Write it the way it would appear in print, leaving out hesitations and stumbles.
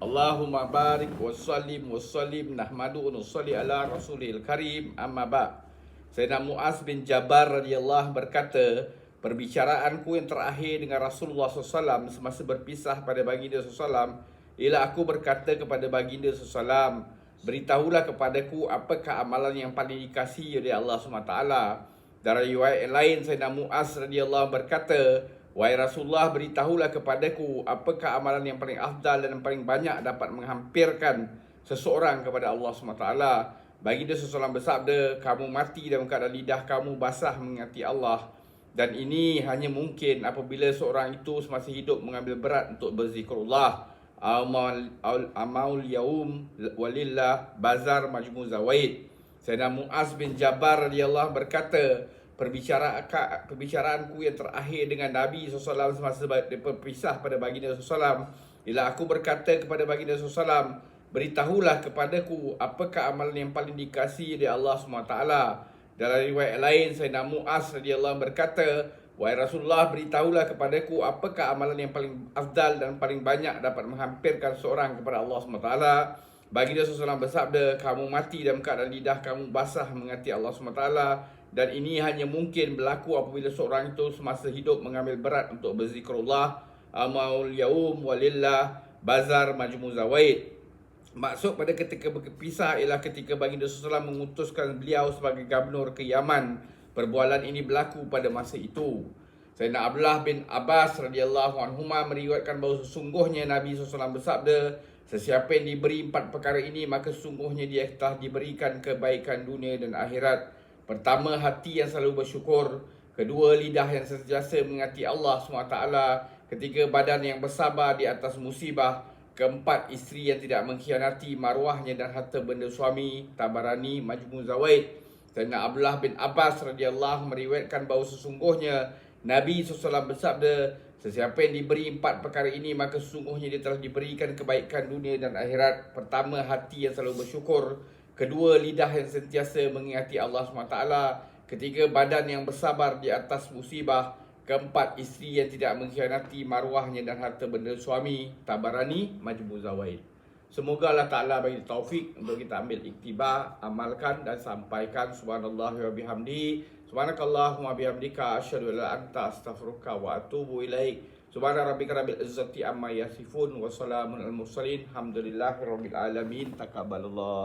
Allahumma barik wa sallim nahmadu wa nusalli ala rasulil karim amma ba'. Sayyidina Mu'az bin Jabal radhiyallahu berkata, perbicaraanku yang terakhir dengan Rasulullah SAW semasa berpisah pada baginda SAW ialah aku berkata kepada baginda SAW, beritahulah kepadaku apakah amalan yang paling dikasihi oleh Allah SWT. Dari riwayat lain, Sayyidina Mu'az radhiyallahu berkata, wahai Rasulullah, beritahulah kepadaku apakah amalan yang paling afdal dan yang paling banyak dapat menghampirkan seseorang kepada Allah SWT. Baginda SAW bersabda, kamu mati dalam keadaan lidah kamu basah mengingati Allah. Dan ini hanya mungkin apabila seorang itu semasa hidup mengambil berat untuk berzikrullah. Amaul yaum walillah bazar majmu zawaid. Sayyidina Mu'az bin Jabal radhiyallahu berkata, perbicaraanku yang terakhir dengan Nabi SAW semasa berpisah pada baginda SAW ialah aku berkata kepada baginda SAW, beritahulah kepadaku apakah amalan yang paling dikasihi oleh Allah SWT. Dalam riwayat lain, Sayyidina Mu'az radhiyallahu berkata, wahai Rasulullah, beritahulah kepadaku apakah amalan yang paling afdal dan paling banyak dapat menghampirkan seorang kepada Allah SWT. Baginda SAW bersabda, kamu mati dalam keadaan lidah kamu basah mengingati Allah SWT. Dan ini hanya mungkin berlaku apabila seorang itu semasa hidup mengambil berat untuk berzikrullah. Amaul yaum walillah bazar majmu zawaid. Maksud pada ketika berpisah ialah ketika baginda SAW mengutuskan beliau sebagai gubernur ke Yaman. Perbualan ini berlaku pada masa itu. Sayyidina Abdullah bin Abbas radhiyallahu anhuma meriwayatkan bahawa sesungguhnya Nabi SAW bersabda, sesiapa yang diberi 4 perkara ini maka sesungguhnya dia telah diberikan kebaikan dunia dan akhirat. Pertama, hati yang selalu bersyukur. Kedua, lidah yang sentiasa mengingati Allah SWT. Ketiga, badan yang bersabar di atas musibah. Keempat, isteri yang tidak mengkhianati maruahnya dan harta benda suami. Tabarani Majmu Zawaid. Sayyidina Abdullah bin Abbas radhiyallahu meriwayatkan bahawa sesungguhnya Nabi SAW bersabda, sesiapa yang diberi 4 perkara ini maka sesungguhnya dia telah diberikan kebaikan dunia dan akhirat. Pertama, hati yang selalu bersyukur. Kedua, lidah yang sentiasa mengingati Allah SWT. Ketiga, badan yang bersabar di atas musibah. Keempat, isteri yang tidak mengkhianati maruahnya dan harta benda suami. Tabarani Majmu Zawaid. Semoga Allah Ta'ala bagi taufik untuk kita ambil iktibar, amalkan dan sampaikan. Subhanallah wa bihamdi. Subhanakallahumma bihamdika asyhadu an la anta astaghfiruka wa atubu ilaik. Subhana rabbika rabbil izzati amma yasifun wa salamun al mursalin. Alhamdulillahirabbil alamin. Taqabbalallah.